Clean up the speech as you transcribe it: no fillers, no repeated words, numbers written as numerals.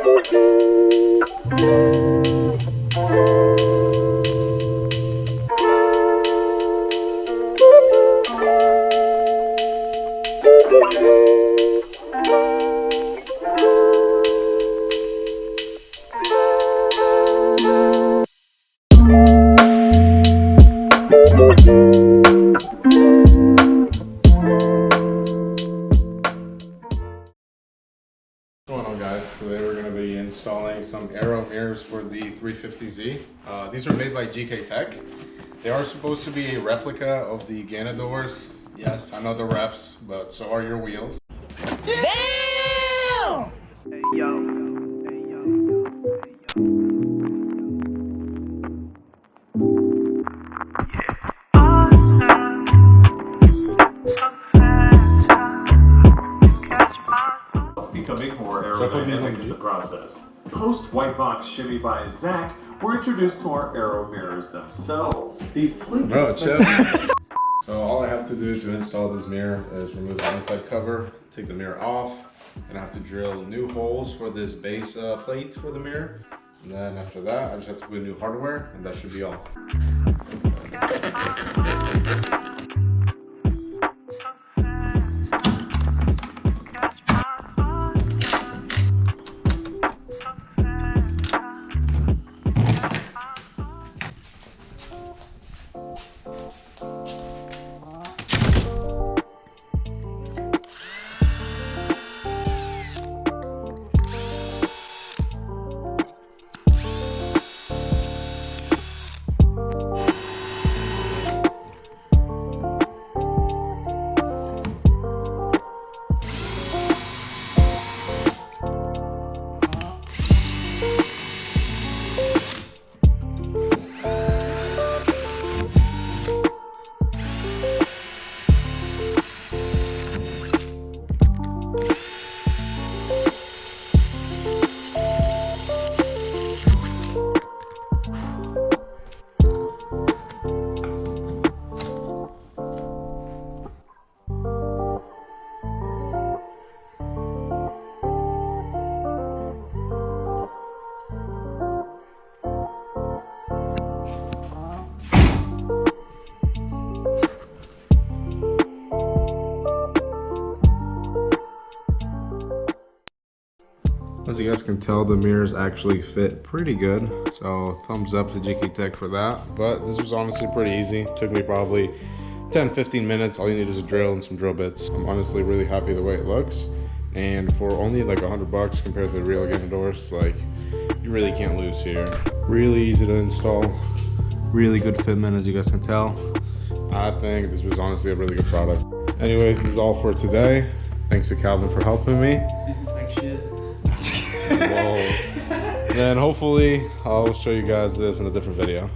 What's going on, guys? Today we're going to be installing some Aero Mirrors for the 350Z. These are made by GKTech. They are supposed to be a replica of the Ganadors. Yes, I know the reps, but so are your wheels. Damn! Hey, yo. Hey, yo. Becoming more aerodynamic in the process. Post-white box shimmy by Zach, we're introduced to our Aero Mirrors themselves. These sleek So all I have to do to install this mirror is remove the inside cover, take the mirror off, and I have to drill new holes for this base plate for the mirror. And then after that, I just have to put new hardware, and that should be all. As you guys can tell, the mirrors actually fit pretty good, so thumbs up to GKTech for that. But this was honestly pretty easy. It took me probably 10-15 minutes. All you need is a drill and some drill bits. I'm honestly really happy the way it looks, and for only like $100 compared to the real Ganadors, like, you really can't lose here. Really easy to install, really good fitment, as you guys can tell. I think this was honestly a really good product. Anyways, this is all for today. Thanks to Calvin for helping me. Whoa. Then hopefully I'll show you guys this in a different video.